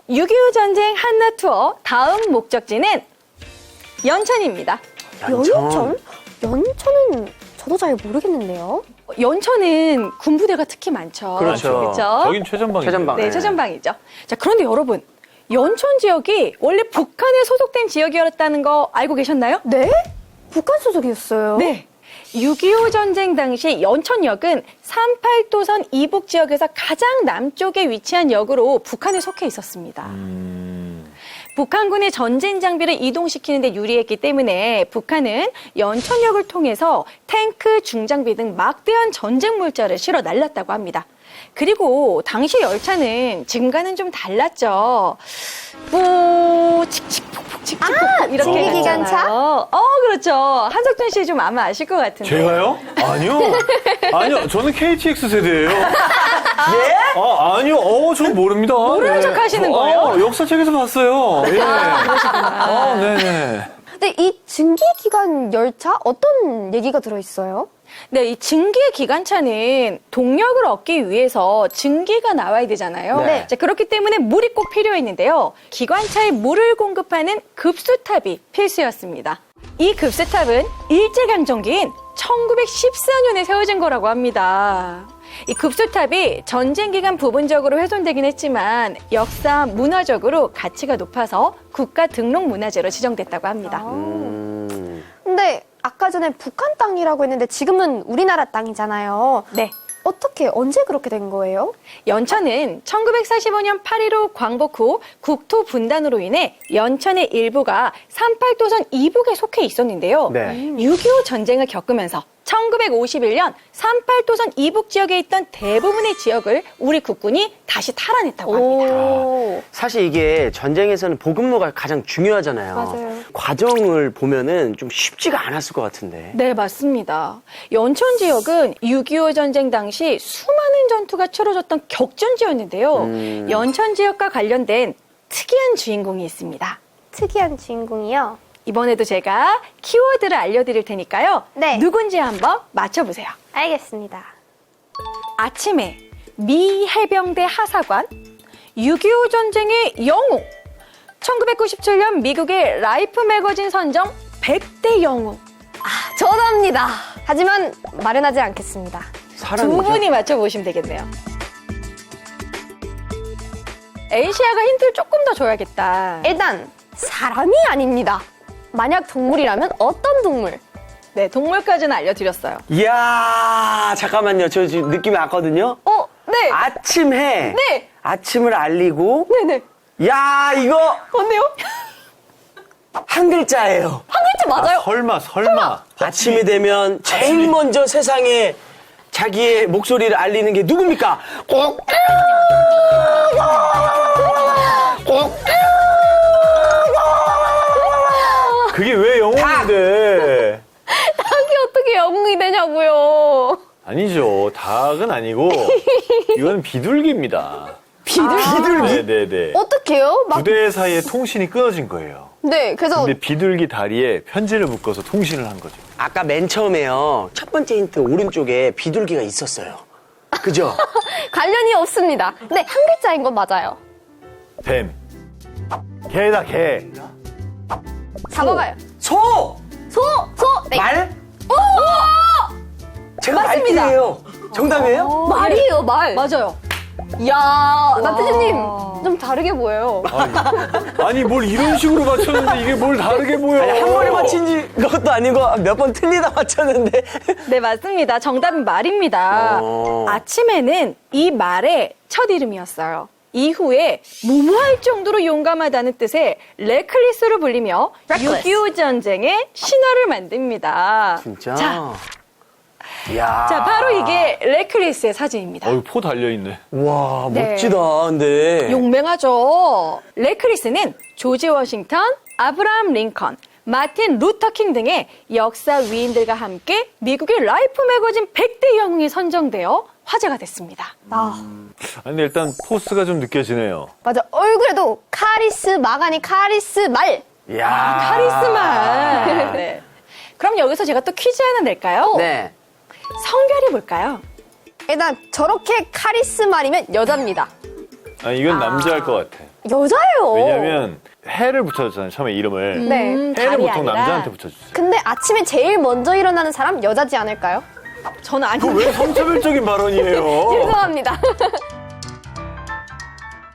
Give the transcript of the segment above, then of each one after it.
6.25 전쟁 한나 투어 다음 목적지는 연천입니다. 연천? 연천은 저도 잘 모르겠는데요. 연천은 군부대가 특히 많죠. 그렇죠. 그렇죠? 저긴 최전방이죠. 최전방. 네, 최전방이죠. 자, 그런데 여러분, 연천 지역이 원래 북한에 소속된 지역이었다는 거 알고 계셨나요? 네? 북한 소속이었어요? 네. 6.25 전쟁 당시 연천역은 38도선 이북 지역에서 가장 남쪽에 위치한 역으로 북한에 속해 있었습니다. 북한군의 전진 장비를 이동시키는 데 유리했기 때문에 북한은 연천역을 통해서 탱크, 중장비 등 막대한 전쟁 물자를 실어 날렸다고 합니다. 그리고 당시 열차는 지금과는 좀 달랐죠. 칙칙폭폭 칙칙폭폭 이렇게 증기기관차? 갔잖아요. 그렇죠. 한석준 씨 좀 아마 아실 것 같은데. 제가요? 아니요. 저는 KTX 세대예요. 예? 아니요. 저 모릅니다. 모르는 척 하시는 거예요? 역사책에서 봤어요. 예. 그러시구나. 네네. 근데 이 증기기관 열차 어떤 얘기가 들어있어요? 네, 이 증기 기관차는 동력을 얻기 위해서 증기가 나와야 되잖아요. 네. 자, 그렇기 때문에 물이 꼭 필요했는데요. 기관차에 물을 공급하는 급수탑이 필수였습니다. 이 급수탑은 일제강점기인 1914년에 세워진 거라고 합니다. 이 급수탑이 전쟁 기간 부분적으로 훼손되긴 했지만 역사 문화적으로 가치가 높아서 국가 등록 문화재로 지정됐다고 합니다. 근데 아까 전에 북한 땅이라고 했는데 지금은 우리나라 땅이잖아요. 네. 어떻게, 언제 그렇게 된 거예요? 연천은 1945년 8.15 광복 후 국토 분단으로 인해 연천의 일부가 38도선 이북에 속해 있었는데요. 네. 6.25 전쟁을 겪으면서 1951년 38도선 이북 지역에 있던 대부분의 지역을 우리 국군이 다시 탈환했다고 합니다. 오. 사실 이게 전쟁에서는 보급로가 가장 중요하잖아요. 맞아요. 과정을 보면은 좀 쉽지가 않았을 것 같은데. 네, 맞습니다. 연천 지역은 6.25 전쟁 당시 수많은 전투가 치러졌던 격전지였는데요. 연천 지역과 관련된 특이한 주인공이 있습니다. 특이한 주인공이요? 이번에도 제가 키워드를 알려드릴 테니까요. 네. 누군지 한번 맞춰보세요. 알겠습니다. 아침에 미 해병대 하사관, 6.25 전쟁의 영웅, 1997년 미국의 라이프 매거진 선정 100대 영웅. 전합니다. 하지만 마련하지 않겠습니다. 두 사람이죠. 분이 맞춰보시면 되겠네요. 에이시아가 힌트를 조금 더 줘야겠다. 일단 사람이 아닙니다. 만약 동물이라면 어떤 동물? 네, 동물까지는 알려드렸어요. 이야, 잠깐만요. 저 지금 느낌이 왔거든요. 네. 아침 해. 네. 아침을 알리고. 네네. 야, 이거 뭔데요? 한 글자예요. 한 글자 맞아요. 설마. 아침이 되면 제일 먼저 세상에 자기의 목소리를 알리는 게 누굽니까? 꼭. 그게 왜 영웅인데? 닭이 어떻게 영웅이 되냐고요. 아니죠. 닭은 아니고 이건 비둘기입니다. 비둘기? 네네네. 어떡해요? 막, 부대 사이에 통신이 끊어진 거예요. 네, 그래서 근데 비둘기 다리에 편지를 묶어서 통신을 한 거죠. 아까 맨 처음에요. 첫 번째 힌트 오른쪽에 비둘기가 있었어요. 그죠? 관련이 없습니다. 네, 한 글자인 건 맞아요. 뱀. 개다, 개. 잡아봐요. 소! 네. 말? 제가 맞습니다. 말띠예요. 정답이에요? 말이에요, 말. 맞아요. 이야, 나트주님, 좀 다르게 보여요. 아니 뭘 이런 식으로 맞췄는데 이게 뭘 다르게 보여. 아니, 한 번에 맞힌 것도 아니고 몇 번 틀리다 맞췄는데. 네, 맞습니다. 정답은 말입니다. 아침에는 이 말의 첫 이름이었어요. 이후에 무모할 정도로 용감하다는 뜻의 레클리스로 불리며 Reckless. 6.25 전쟁의 신화를 만듭니다. 진짜? 자, 야. 바로 이게 레클리스의 사진입니다. 포 달려있네. 와, 네. 멋지다, 근데. 용맹하죠. 레클리스는 조지 워싱턴, 아브라함 링컨, 마틴 루터킹 등의 역사 위인들과 함께 미국의 라이프 매거진 100대 영웅이 선정되어 화제가 됐습니다. 아니, 근데 일단 포스가 좀 느껴지네요. 맞아. 얼굴에도 카리스마가니 카리스말. 야. 카리스마. 네. 그럼 여기서 제가 또 퀴즈 하나 낼까요? 네. 성별이 뭘까요? 일단 저렇게 카리스말이면 여자입니다. 이건 남자일 것 같아. 여자예요. 왜냐면 해를 붙여줬잖아요, 처음에 이름을. 네. 해를 달이 보통 아니라. 남자한테 붙여주지. 근데 아침에 제일 먼저 일어나는 사람 여자지 않을까요? 저는 그거 아닌데. 왜 성차별적인 발언이에요? 죄송합니다.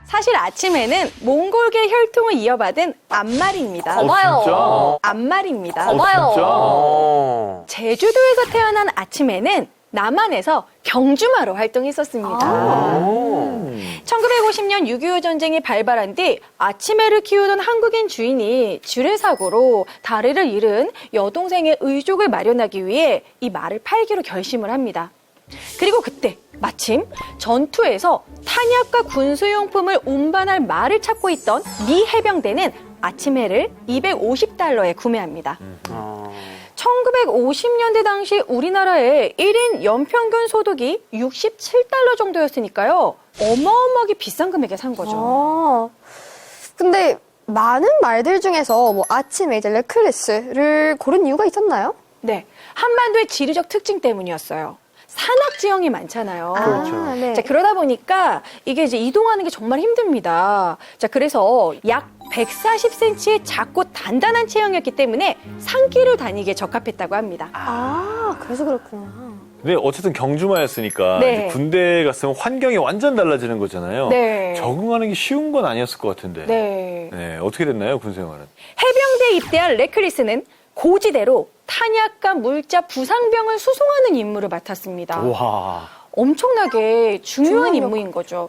사실 아침에는 몽골계 혈통을 이어받은 암말입니다. 거봐요. 진짜? 암말입니다. 거봐요. 진짜? 어. 제주도에서 태어난 아침에는 남한에서 경주마로 활동했었습니다. 1950년 6.25 전쟁이 발발한 뒤 아침해를 키우던 한국인 주인이 지뢰사고로 다리를 잃은 여동생의 의족을 마련하기 위해 이 말을 팔기로 결심을 합니다. 그리고 그때 마침 전투에서 탄약과 군수용품을 운반할 말을 찾고 있던 미 해병대는 아침해를 250달러에 구매합니다. 1950년대 당시 우리나라의 1인 연평균 소득이 67달러 정도였으니까요. 어마어마하게 비싼 금액에 산 거죠. 근데 많은 말들 중에서 뭐 아침에 이제 레클리스를 고른 이유가 있었나요? 네, 한반도의 지리적 특징 때문이었어요. 산악 지형이 많잖아요. 그렇죠. 네. 자, 그러다 보니까 이게 이제 이동하는 게 정말 힘듭니다. 자, 그래서 약 140cm의 작고 단단한 체형이었기 때문에 산길을 다니기에 적합했다고 합니다. 그래서 그렇구나. 근데 어쨌든 경주마였으니까 네. 이제 군대 갔으면 환경이 완전 달라지는 거잖아요. 네. 적응하는 게 쉬운 건 아니었을 것 같은데. 네. 네, 어떻게 됐나요, 군생활은? 해병대에 입대한 레클리스는 고지대로 탄약과 물자, 부상병을 수송하는 임무를 맡았습니다. 와. 엄청나게 중요한 중요한 임무인 거죠.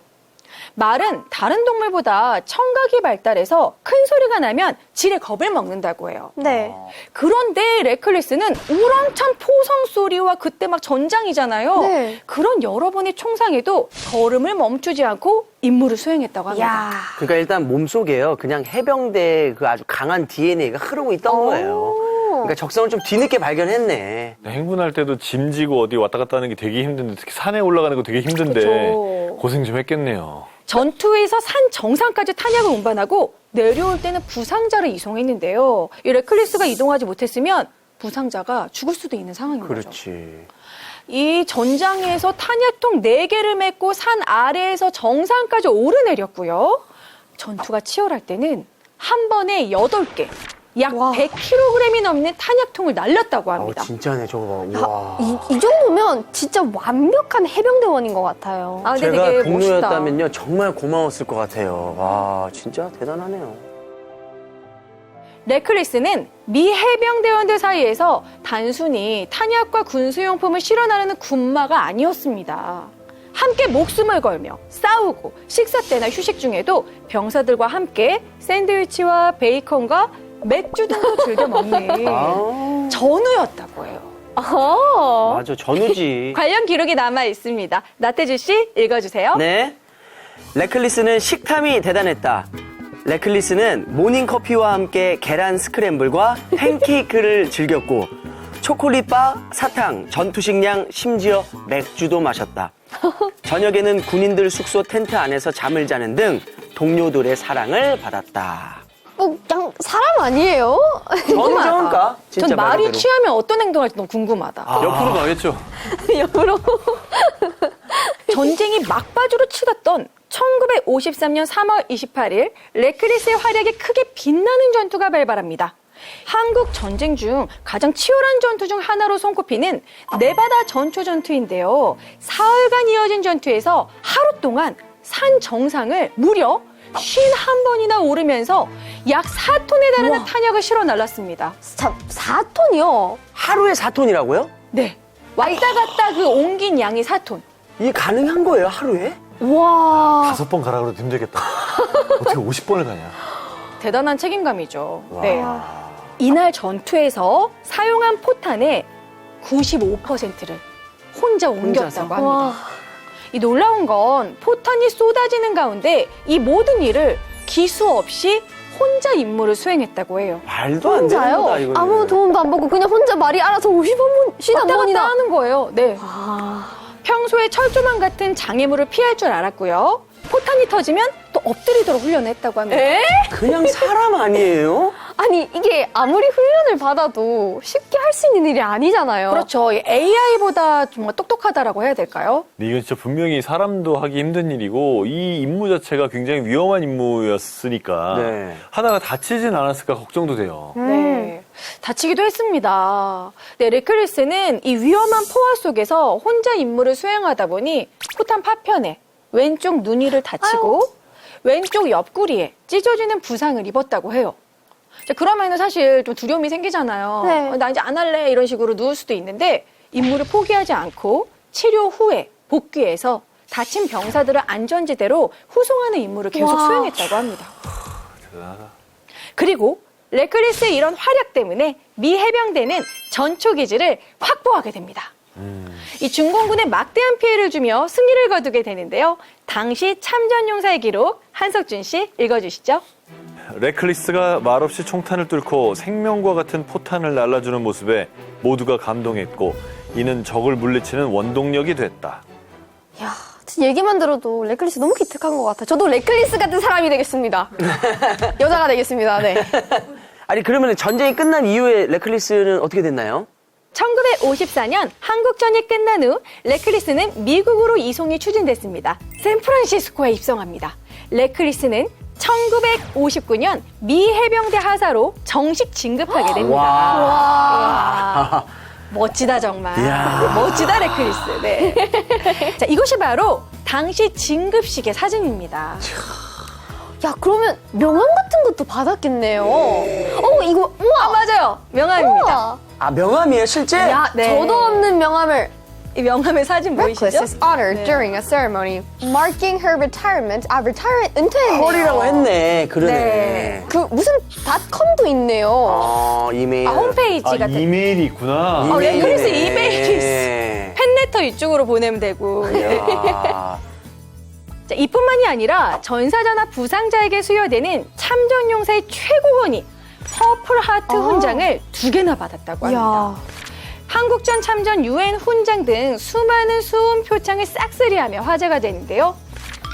말은 다른 동물보다 청각이 발달해서 큰 소리가 나면 지레 겁을 먹는다고 해요. 네. 그런데 레클리스는 우렁찬 포성 소리와 그때 막 전장이잖아요. 네. 그런 여러 번의 총상에도 걸음을 멈추지 않고 임무를 수행했다고 합니다. 야. 그러니까 일단 몸속에요. 그냥 해병대 그 아주 강한 DNA가 흐르고 있던 거예요. 그러니까 적성을 좀 뒤늦게 발견했네. 네, 행군할 때도 짐 지고 어디 왔다 갔다 하는 게 되게 힘든데 특히 산에 올라가는 거 되게 힘든데 그쵸. 고생 좀 했겠네요. 전투에서 산 정상까지 탄약을 운반하고 내려올 때는 부상자를 이송했는데요. 이 레클리스가 이동하지 못했으면 부상자가 죽을 수도 있는 상황인 거죠. 그렇지. 이 전장에서 탄약통 4개를 메고 산 아래에서 정상까지 오르내렸고요. 전투가 치열할 때는 한 번에 8개, 약 와. 100kg이 넘는 탄약통을 날렸다고 합니다. 진짜네, 저거. 와. 이 정도면 진짜 완벽한 해병대원인 것 같아요. 아, 근데 제가 되게 동료였다면요, 정말 고마웠을 것 같아요. 와, 진짜 대단하네요. 레클리스는 미 해병대원들 사이에서 단순히 탄약과 군수용품을 실어 나르는 군마가 아니었습니다. 함께 목숨을 걸며 싸우고 식사 때나 휴식 중에도 병사들과 함께 샌드위치와 베이컨과 맥주 등도 즐겨 먹는 아, 전우였다고 해요. 맞아, 전우지. 관련 기록이 남아 있습니다. 나태주 씨 읽어주세요. 네. 레클리스는 식탐이 대단했다. 레클리스는 모닝커피와 함께 계란 스크램블과 팬케이크를 즐겼고 초콜릿바, 사탕, 전투식량, 심지어 맥주도 마셨다. 저녁에는 군인들 숙소 텐트 안에서 잠을 자는 등 동료들의 사랑을 받았다. 그냥 사람 아니에요? 정정가? 전 말이 취하면 어떤 행동을 할지 너무 궁금하다. 옆으로 가겠죠. 옆으로. 전쟁이 막바지로 치닫던 1953년 3월 28일 레클리스의 활약이 크게 빛나는 전투가 발발합니다. 한국 전쟁 중 가장 치열한 전투 중 하나로 손꼽히는 네바다 전초 전투인데요. 사흘간 이어진 전투에서 하루 동안 산 정상을 무려 51번이나 오르면서 약 4톤에 달하는 우와. 탄약을 실어 날랐습니다. 4톤이요? 하루에 4톤이라고요? 네. 왔다 갔다 그 옮긴 양이 4톤. 이게 가능한 거예요, 하루에? 와. 5번 가라 그래도 힘들겠다. 어떻게 50번을 가냐. 대단한 책임감이죠. 네. 이날 전투에서 사용한 포탄의 95%를 혼자 옮겼다고 혼자서? 합니다. 와. 이 놀라운 건 포탄이 쏟아지는 가운데 이 모든 일을 기수 없이 혼자 임무를 수행했다고 해요. 말도 안 됩니다, 혼자요? 이거는. 아무 도움도 안 받고 그냥 혼자 말이 알아서 50번, 왔다 갔다 50번이나. 하는 거예요. 네. 평소에 철조망 같은 장애물을 피할 줄 알았고요. 포탄이 터지면 또 엎드리도록 훈련했다고 합니다. 그냥 사람 아니에요? 아니, 이게 아무리 훈련을 받아도 쉽게 할 수 있는 일이 아니잖아요. 그렇죠. AI보다 정말 똑똑하다라고 해야 될까요? 근데 이건 진짜 분명히 사람도 하기 힘든 일이고 이 임무 자체가 굉장히 위험한 임무였으니까 네. 하다가 다치진 않았을까 걱정도 돼요. 네. 다치기도 했습니다. 네, 레클리스는 이 위험한 포화 속에서 혼자 임무를 수행하다 보니 포탄 파편에 왼쪽 눈 위를 다치고 왼쪽 옆구리에 찢어지는 부상을 입었다고 해요. 자, 그러면은 사실 좀 두려움이 생기잖아요. 네. 나 이제 안 할래 이런 식으로 누울 수도 있는데 임무를 포기하지 않고 치료 후에 복귀해서 다친 병사들을 안전지대로 후송하는 임무를 계속 와. 수행했다고 합니다. 대단하다. 그리고 레클리스의 이런 활약 때문에 미 해병대는 전초 기지를 확보하게 됩니다. 이 중공군에 막대한 피해를 주며 승리를 거두게 되는데요. 당시 참전용사의 기록 한석준 씨 읽어주시죠. 레클리스가 말없이 총탄을 뚫고 생명과 같은 포탄을 날라주는 모습에 모두가 감동했고 이는 적을 물리치는 원동력이 됐다. 야, 진짜 얘기만 들어도 레클리스 너무 기특한 것 같아요. 저도 레클리스 같은 사람이 되겠습니다. 여자가 되겠습니다. 네. 아니 그러면 전쟁이 끝난 이후에 레클리스는 어떻게 됐나요? 1954년 한국전이 끝난 후 레클리스는 미국으로 이송이 추진됐습니다. 샌프란시스코에 입성합니다. 레클리스는 1959년 미 해병대 하사로 정식 진급하게 됩니다. 와. 멋지다 정말. 이야. 멋지다 레클리스. 네. 자, 이것이 바로 당시 진급식의 사진입니다. 야, 그러면 명함 같은 것도 받았겠네요. 이거, 우와! 맞아요. 명함입니다. 우와. 아 명함이에요 실제? 야, 네. 저도 없는 명함을 이 명함의 사진 보이시죠? Reckless is honored 네. during a ceremony marking her retirement. 아, retirement 은퇴했네요. 헐이라고 했네. 그러네. 네. 그 무슨 닷컴도 있네요. 이메일. 홈페이지 아, 같은. 이메일이 있구나. 레클리스 이메일이 있어. 팬레터 이쪽으로 보내면 되고. 이야. 자, 이뿐만이 아니라 전사자나 부상자에게 수여되는 참전용사의 최고원이 퍼플 하트 훈장을 2개나 받았다고 합니다. 이야. 한국전 참전 UN 훈장 등 수많은 수훈 표창을 싹쓸이하며 화제가 되는데요.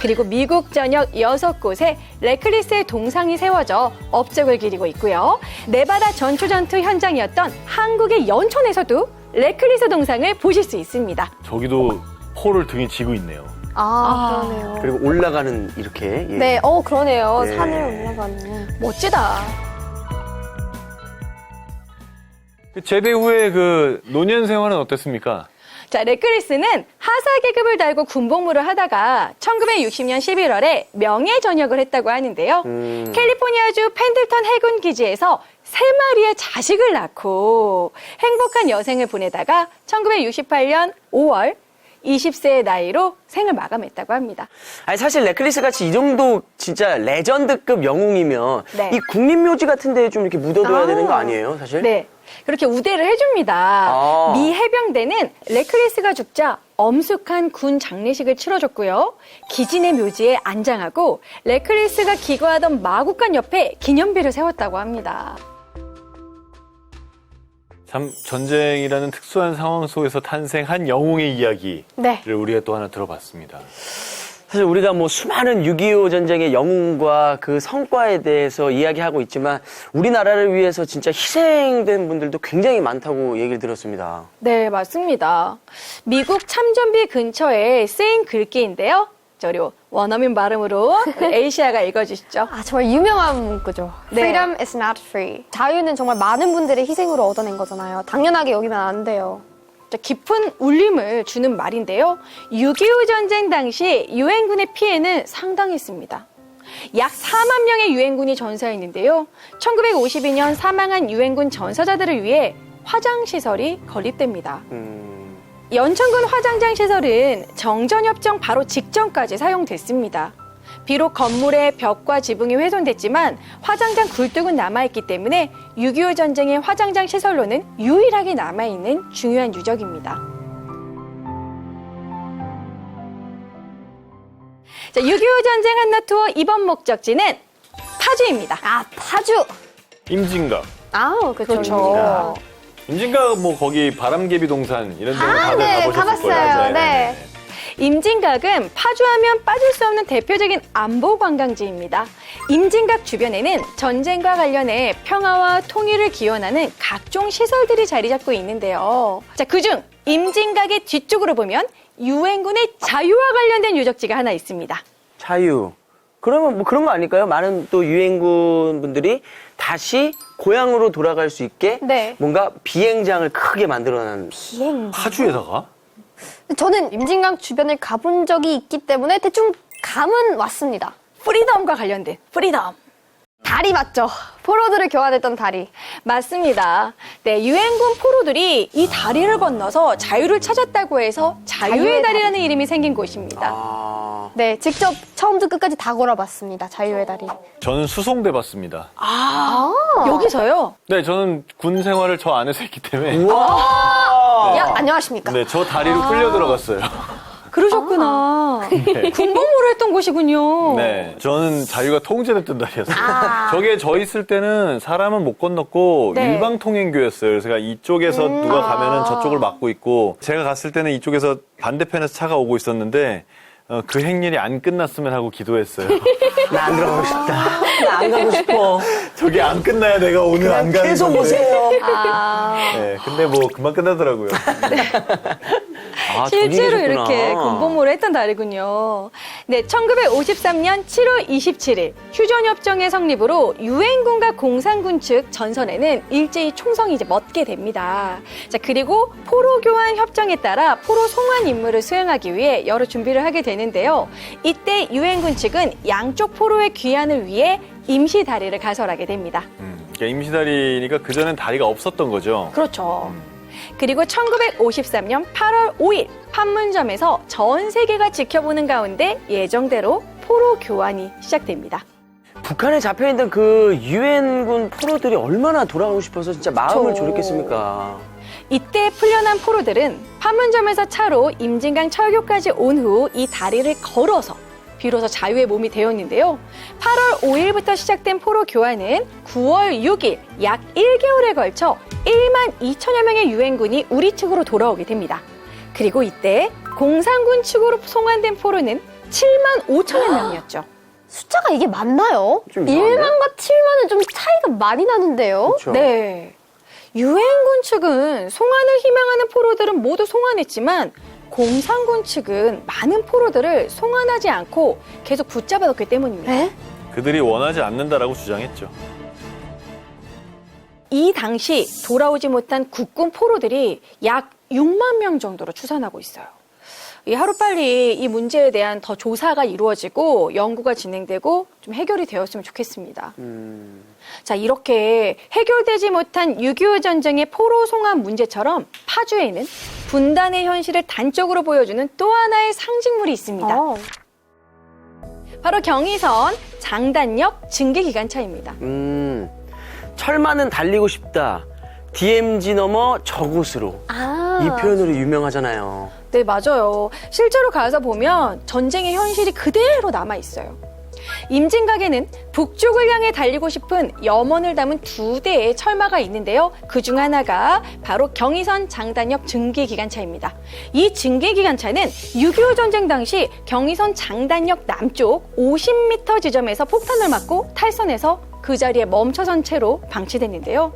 그리고 미국 전역 6곳에 레클리스의 동상이 세워져 업적을 기리고 있고요. 네바다 전초전투 현장이었던 한국의 연천에서도 레클리스 동상을 보실 수 있습니다. 저기도 포를 등에 지고 있네요. 그러네요. 그리고 올라가는 이렇게. 예. 네, 그러네요. 네. 산을 올라가는. 멋지다. 제대 후에 그 노년 생활은 어땠습니까? 자, 레클리스는 하사 계급을 달고 군복무를 하다가 1960년 11월에 명예 전역을 했다고 하는데요. 캘리포니아주 펜들턴 해군 기지에서 3마리의 자식을 낳고 행복한 여생을 보내다가 1968년 5월 20세의 나이로 생을 마감했다고 합니다. 아니 사실 레클리스 같이 이 정도 진짜 레전드급 영웅이면 네. 이 국립묘지 같은 데에 좀 이렇게 묻어둬야 되는 거 아니에요, 사실? 네. 그렇게 우대를 해줍니다. 아. 미 해병대는 레클리스가 죽자 엄숙한 군 장례식을 치러줬고요. 기지 내 묘지에 안장하고 레클리스가 기거하던 마국간 옆에 기념비를 세웠다고 합니다. 참 전쟁이라는 특수한 상황 속에서 탄생한 영웅의 이야기를 네. 우리가 또 하나 들어봤습니다. 사실 우리가 뭐 수많은 6.25 전쟁의 영웅과 그 성과에 대해서 이야기하고 있지만 우리나라를 위해서 진짜 희생된 분들도 굉장히 많다고 얘기를 들었습니다. 네, 맞습니다. 미국 참전비 근처에 쓰인 글귀인데요. 저리 원어민 발음으로 에이시아가 읽어주시죠. 아, 정말 유명한 문구죠. 네. Freedom is not free. 자유는 정말 많은 분들의 희생으로 얻어낸 거잖아요. 당연하게 여기면 안 돼요. 깊은 울림을 주는 말인데요. 6.25 전쟁 당시 유엔군의 피해는 상당했습니다. 약 4만 명의 유엔군이 전사했는데요. 1952년 사망한 유엔군 전사자들을 위해 화장시설이 건립됩니다. 연천군 화장장 시설은 정전협정 바로 직전까지 사용됐습니다. 비록 건물의 벽과 지붕이 훼손됐지만 화장장 굴뚝은 남아있기 때문에 6.25 전쟁의 화장장 시설로는 유일하게 남아있는 중요한 유적입니다. 자, 6.25 전쟁 한낮 투어 이번 목적지는 파주입니다. 아, 파주. 임진각. 그렇죠. 임진각 뭐 거기 바람개비 동산 이런 데는 다들 네, 가보셨을 가봤어요. 거예요. 네. 임진각은 파주하면 빠질 수 없는 대표적인 안보 관광지입니다. 임진각 주변에는 전쟁과 관련해 평화와 통일을 기원하는 각종 시설들이 자리 잡고 있는데요. 자, 그중 임진각의 뒤쪽으로 보면 유엔군의 자유와 관련된 유적지가 하나 있습니다. 자유. 그러면 뭐 그런 거 아닐까요? 많은 또 유엔군 분들이 다시 고향으로 돌아갈 수 있게 네. 뭔가 비행장을 크게 만들어놓은. 파주에다가? 저는 임진각 주변을 가본 적이 있기 때문에 대충 감은 왔습니다. 프리덤과 관련된 프리덤. 다리 맞죠? 포로들을 교환했던 다리. 맞습니다. 네, 유엔군 포로들이 이 다리를 건너서 자유를 찾았다고 해서 자유의 자유의 다리라는 이름이 생긴 곳입니다. 아. 네, 직접 처음부터 끝까지 다 걸어봤습니다. 자유의 다리. 저는 수송대 봤습니다. 여기서요? 네, 저는 군 생활을 저 안에서 했기 때문에. 우와. 야, 안녕하십니까? 네, 저 다리로 끌려 들어갔어요. 그러셨구나. 군복무를 했던 곳이군요. 네, 저는 자유가 통제됐던 다리였어요. 저게 저 있을 때는 사람은 못 건넜고 네. 일방통행교였어요. 그래서 제가 이쪽에서 누가 가면은 저쪽을 막고 있고 제가 갔을 때는 이쪽에서 반대편에서 차가 오고 있었는데 그 행렬이 안 끝났으면 하고 기도했어요. 나 안 들어가고 싶다. 나 안 가고 싶어. 저게 안 끝나야 내가 오늘 안 가는 계속 건데. 오세요. 네, 근데 뭐 금방 끝나더라고요. 아, 저기 실제로 계셨구나. 이렇게 군복무를 했던 달이군요. 네, 1953년 7월 27일 휴전협정의 성립으로 유엔군과 공산군 측 전선에는 일제히 총성이 이제 멎게 됩니다. 자, 그리고 포로 교환 협정에 따라 포로 송환 임무를 수행하기 위해 여러 준비를 하게 되는데요. 이때 유엔군 측은 양쪽 포로의 귀환을 위해 임시 다리를 가설하게 됩니다. 그러니까 임시다리니까 그전엔 다리가 없었던 거죠. 그렇죠. 그리고 1953년 8월 5일 판문점에서 전 세계가 지켜보는 가운데 예정대로 포로 교환이 시작됩니다. 북한에 잡혀있던 그 유엔군 포로들이 얼마나 돌아가고 싶어서 진짜 마음을 그쵸. 졸였겠습니까? 이때 풀려난 포로들은 판문점에서 차로 임진강 철교까지 온 후 이 다리를 걸어서 비로소 자유의 몸이 되었는데요. 8월 5일부터 시작된 포로 교환은 9월 6일 약 1개월에 걸쳐 1만 2천여 명의 유엔군이 우리 측으로 돌아오게 됩니다. 그리고 이때 공산군 측으로 송환된 포로는 7만 5천여 명이었죠. 숫자가 이게 맞나요? 좀 이상한데? 1만과 7만은 좀 차이가 많이 나는데요? 그렇죠. 네. 유엔군 측은 송환을 희망하는 포로들은 모두 송환했지만 공산군 측은 많은 포로들을 송환하지 않고 계속 붙잡아뒀기 때문입니다. 네? 그들이 원하지 않는다라고 주장했죠. 이 당시 돌아오지 못한 국군 포로들이 약 6만 명 정도로 추산하고 있어요. 이 하루빨리 이 문제에 대한 더 조사가 이루어지고 연구가 진행되고 좀 해결이 되었으면 좋겠습니다. 자, 이렇게 해결되지 못한 6.25 전쟁의 포로 송환 문제처럼 파주에는 분단의 현실을 단적으로 보여주는 또 하나의 상징물이 있습니다. 바로 경의선 장단역 증기기관차입니다. 철마는 달리고 싶다. DMZ 넘어 저곳으로. 이 표현으로 유명하잖아요. 네, 맞아요. 실제로 가서 보면 전쟁의 현실이 그대로 남아있어요. 임진각에는 북쪽을 향해 달리고 싶은 염원을 담은 2대의 철마가 있는데요. 그중 하나가 바로 경의선 장단역 증기기관차입니다. 이 증기기관차는 6.25 전쟁 당시 경의선 장단역 남쪽 50m 지점에서 폭탄을 맞고 탈선해서 그 자리에 멈춰선 채로 방치됐는데요.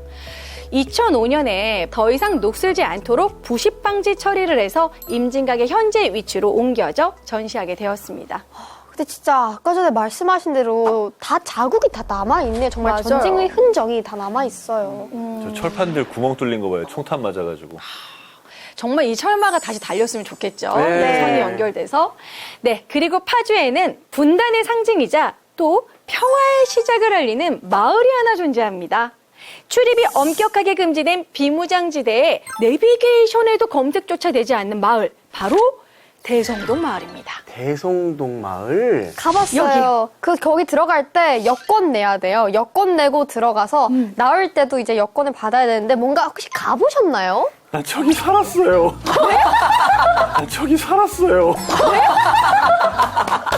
2005년에 더 이상 녹슬지 않도록 부식 방지 처리를 해서 임진각의 현재 위치로 옮겨져 전시하게 되었습니다. 근데 진짜 아까 전에 말씀하신 대로 다 자국이 다 남아있네요. 정말 맞아요. 전쟁의 흔적이 다 남아있어요. 저 철판들 구멍 뚫린 거 봐요. 총탄 맞아가지고. 정말 이 철마가 다시 달렸으면 좋겠죠. 네. 선이 연결돼서. 네, 그리고 파주에는 분단의 상징이자 또 평화의 시작을 알리는 마을이 하나 존재합니다. 출입이 엄격하게 금지된 비무장지대에 내비게이션에도 검색조차 되지 않는 마을, 바로 대성동 마을입니다. 대성동 마을. 가봤어요. 거기 들어갈 때 여권 내야 돼요. 여권 내고 들어가서 나올 때도 이제 여권을 받아야 되는데 뭔가 혹시 가보셨나요? 나 저기 살았어요. 나 저기 살았어요.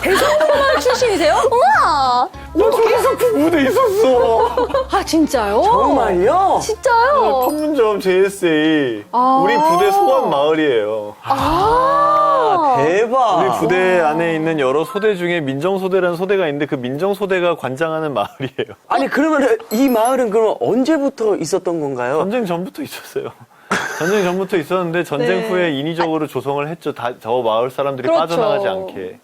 대성동 마을 출신이세요? 우와! 나 저기서 군부대 있었어. 아, 진짜요? 정말요? 진짜요? 판문점 JSA. 아. 우리 부대 소환 마을이에요. 아, 대박. 우리 부대 안에 있는 여러 소대 중에 민정소대라는 소대가 있는데 그 민정소대가 관장하는 마을이에요. 아니 그러면 이 마을은 그럼 언제부터 있었던 건가요? 전쟁 전부터 있었어요. 전쟁 전부터 있었는데 전쟁 네. 후에 인위적으로 조성을 했죠. 저 마을 사람들이 그렇죠. 빠져나가지 않게.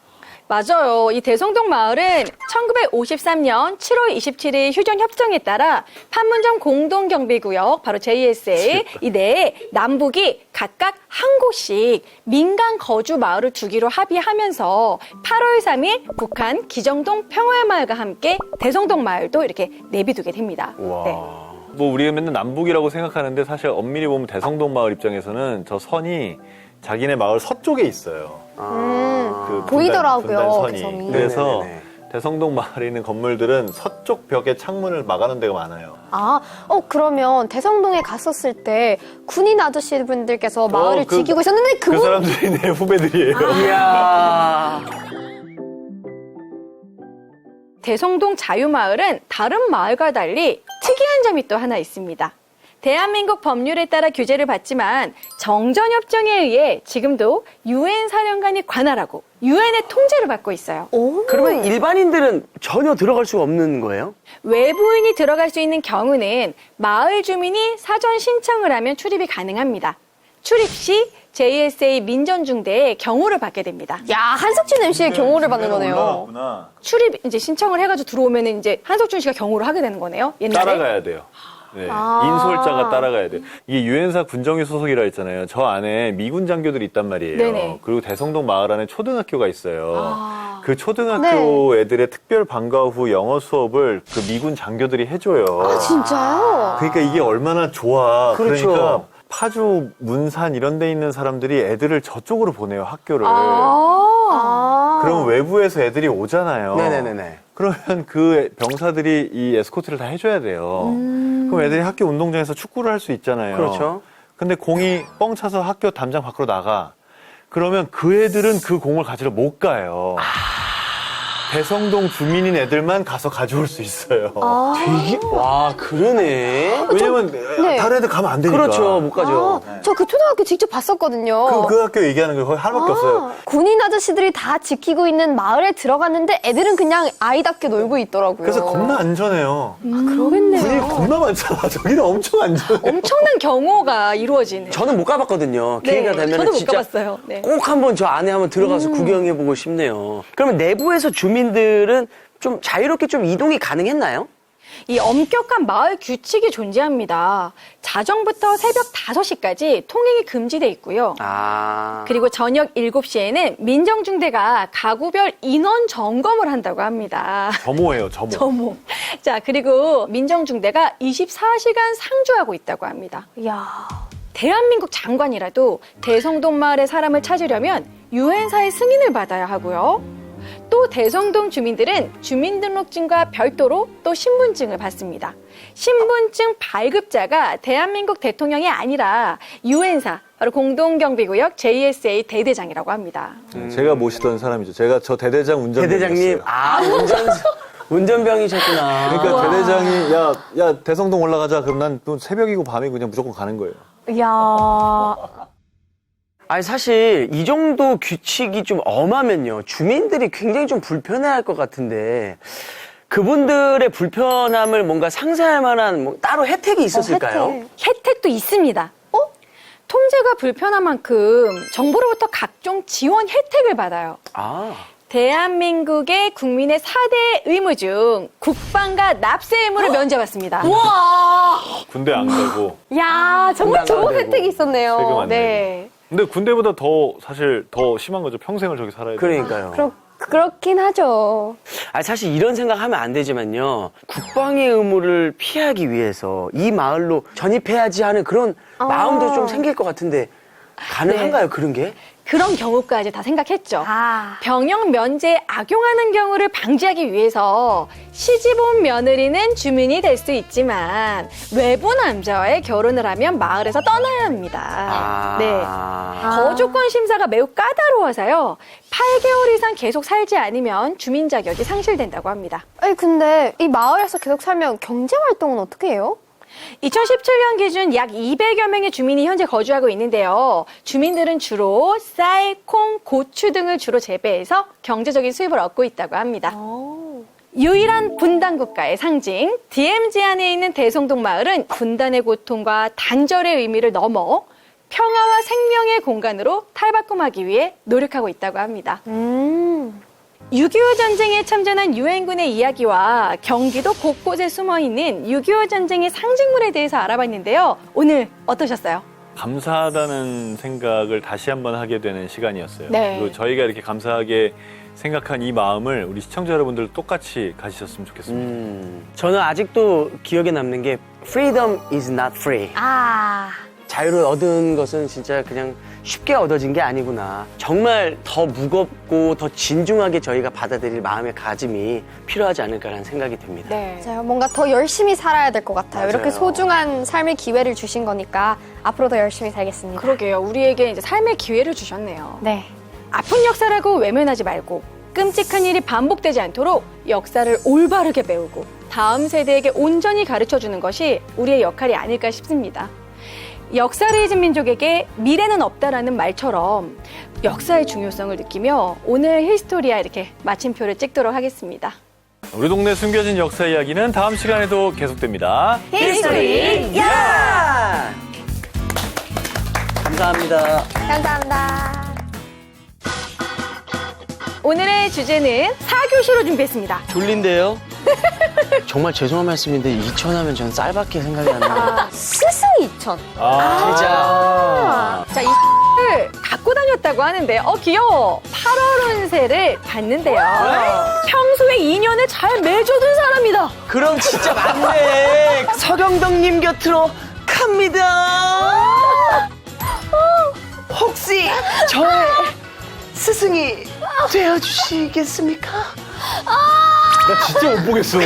맞아요. 이 대성동 마을은 1953년 7월 27일 휴전 협정에 따라 판문점 공동경비구역 바로 JSA 이 내에 남북이 각각 한 곳씩 민간 거주 마을을 두기로 합의하면서 8월 3일 북한 기정동 평화마을과 함께 대성동 마을도 이렇게 내비두게 됩니다. 와. 네. 뭐 우리가 맨날 남북이라고 생각하는데 사실 엄밀히 보면 대성동 마을 입장에서는 저 선이 자기네 마을 서쪽에 있어요. 그 보이더라고요, 분단선이. 그 섬이. 그래서 네네네. 대성동 마을에 있는 건물들은 서쪽 벽에 창문을 막아놓은 데가 많아요. 그러면 대성동에 갔었을 때 군인 아저씨 분들께서 마을을 그- 지키고 있었는데 그 그분 사람들이 내 후배들이에요. 이야. 대성동 자유마을은 다른 마을과 달리 특이한 점이 또 하나 있습니다. 대한민국 법률에 따라 규제를 받지만 정전협정에 의해 지금도 유엔 사령관이 관할하고 유엔의 통제를 받고 있어요. 그러면 일반인들은 전혀 들어갈 수가 없는 거예요? 외부인이 들어갈 수 있는 경우는 마을 주민이 사전 신청을 하면 출입이 가능합니다. 출입 시 JSA 민전중대에 경호를 받게 됩니다. 야, 한석준 MC의 경호를 받는 거네요. 출입 이제 신청을 해가지고 들어오면 이제 한석준 씨가 경호를 하게 되는 거네요. 옛날에. 따라가야 돼요. 네, 인솔자가 따라가야 돼요. 이게 유엔사 군정위 소속이라 했잖아요. 저 안에 미군 장교들이 있단 말이에요. 네네. 그리고 대성동 마을 안에 초등학교가 있어요. 그 초등학교 애들의 특별 방과 후 영어 수업을 그 미군 장교들이 해줘요. 진짜요? 그러니까 이게 얼마나 좋아. 그렇죠. 그러니까 파주, 문산 이런 데 있는 사람들이 애들을 저쪽으로 보내요, 학교를. 그럼 외부에서 애들이 오잖아요. 네네네네. 그러면 그 병사들이 이 에스코트를 다 해줘야 돼요. 그럼 애들이 학교 운동장에서 축구를 할 수 있잖아요. 그렇죠. 근데 공이 뻥 차서 학교 담장 밖으로 나가. 그러면 그 애들은 그 공을 가지러 못 가요. 대성동 주민인 애들만 가서 가져올 수 있어요. 되게, 와, 그러네. 왜냐면 다른 애들 가면 안 되니까. 그렇죠, 못 가죠. 저 그 초등학교 직접 봤었거든요. 그 학교 얘기하는 게 거의 하나밖에 없어요. 군인 아저씨들이 다 지키고 있는 마을에 들어갔는데 애들은 그냥 아이답게 놀고 있더라고요. 그래서 겁나 안전해요. 그러겠네요. 군인이 겁나 많잖아. 저기는 엄청 안전해. 엄청난 경호가 이루어지는. 저는 못 가봤거든요. 기회가 되면 저도 못 진짜 가봤어요. 네. 꼭 한번 저 안에 한번 들어가서 구경해보고 싶네요. 그러면 내부에서 주민들은 좀 자유롭게 좀 이동이 가능했나요? 이 엄격한 마을 규칙이 존재합니다. 자정부터 새벽 5시까지 통행이 금지돼 있고요. 그리고 저녁 7시에는 민정중대가 가구별 인원 점검을 한다고 합니다. 점호예요, 점호. 점호. 자, 그리고 민정중대가 24시간 상주하고 있다고 합니다. 야, 대한민국 장관이라도 대성동 마을의 사람을 찾으려면 유엔사의 승인을 받아야 하고요. 또 대성동 주민들은 주민등록증과 별도로 또 신분증을 받습니다. 신분증 발급자가 대한민국 대통령이 아니라 유엔사, 바로 공동경비구역 JSA 대대장이라고 합니다. 제가 모시던 사람이죠. 제가 저 대대장 운전병이었어요. 대대장님, 운전병이셨구나. 그러니까 대대장이 야 대성동 올라가자. 그럼 난 또 새벽이고 밤이고 그냥 무조건 가는 거예요. 야. 아니 사실 이 정도 규칙이 좀 엄하면요 주민들이 굉장히 좀 불편해할 것 같은데 그분들의 불편함을 뭔가 상쇄할 만한 뭐 따로 혜택이 있었을까요? 혜택도 있습니다. 통제가 불편한 만큼 정부로부터 각종 지원 혜택을 받아요. 대한민국의 국민의 4대 의무 중 국방과 납세 의무를 면제받습니다. 군대 안 가고. 야, 정말 세금 안 좋은 내고. 혜택이 있었네요. 세금 안 네. 근데 군대보다 더 사실 더 심한 거죠. 평생을 저기 살아야 돼. 그러니까요. 그렇긴 하죠. 아니 사실 이런 생각하면 안 되지만요 국방의 의무를 피하기 위해서 이 마을로 전입해야지 하는 그런 마음도 좀 생길 것 같은데 가능한가요 그런 게? 그런 경우까지 다 생각했죠. 아. 병역 면제에 악용하는 경우를 방지하기 위해서 시집온 며느리는 주민이 될 수 있지만 외부 남자와의 결혼을 하면 마을에서 떠나야 합니다. 네. 거주권 심사가 매우 까다로워서요. 8개월 이상 계속 살지 않으면 주민 자격이 상실된다고 합니다. 아니, 근데 이 마을에서 계속 살면 경제 활동은 어떻게 해요? 2017년 기준 약 200여 명의 주민이 현재 거주하고 있는데요. 주민들은 주로 쌀, 콩, 고추 등을 주로 재배해서 경제적인 수입을 얻고 있다고 합니다. 유일한 분단 국가의 상징 DMZ 안에 있는 대성동 마을은 분단의 고통과 단절의 의미를 넘어 평화와 생명의 공간으로 탈바꿈하기 위해 노력하고 있다고 합니다. 6.25 전쟁에 참전한 유엔군의 이야기와 경기도 곳곳에 숨어있는 6.25 전쟁의 상징물에 대해서 알아봤는데요. 오늘 어떠셨어요? 감사하다는 생각을 다시 한번 하게 되는 시간이었어요. 네. 그리고 저희가 이렇게 감사하게 생각한 이 마음을 우리 시청자 여러분들 똑같이 가지셨으면 좋겠습니다. 저는 아직도 기억에 남는 게 freedom is not free. 자유를 얻은 것은 진짜 그냥 쉽게 얻어진 게 아니구나. 정말 더 무겁고 더 진중하게 저희가 받아들일 마음의 가짐이 필요하지 않을까라는 생각이 듭니다. 네. 맞아요. 뭔가 더 열심히 살아야 될 것 같아요. 맞아요. 이렇게 소중한 삶의 기회를 주신 거니까 앞으로 더 열심히 살겠습니다. 그러게요. 우리에게 이제 삶의 기회를 주셨네요. 네. 아픈 역사라고 외면하지 말고 끔찍한 일이 반복되지 않도록 역사를 올바르게 배우고 다음 세대에게 온전히 가르쳐주는 것이 우리의 역할이 아닐까 싶습니다. 역사를 잊은 민족에게 미래는 없다라는 말처럼 역사의 중요성을 느끼며 오늘 히스토리아 이렇게 마침표를 찍도록 하겠습니다. 우리 동네 숨겨진 역사 이야기는 다음 시간에도 계속됩니다. 히스토리 야! 감사합니다. 감사합니다. 오늘의 주제는 4교시로 준비했습니다. 졸린데요? 정말 죄송한 말씀인데 2천 하면 전 쌀밖에 생각이 안 나요. 스승 2000. 진짜. 자, 이 를 갖고 다녔다고 하는데 귀여워. 8월 운세를 봤는데요. 평소에 인연을 잘 맺어둔 사람이다. 그럼 진짜 맞네. 서경덕님 곁으로 갑니다. 혹시 저의 스승이 되어주시겠습니까? 나 진짜 못 보겠어.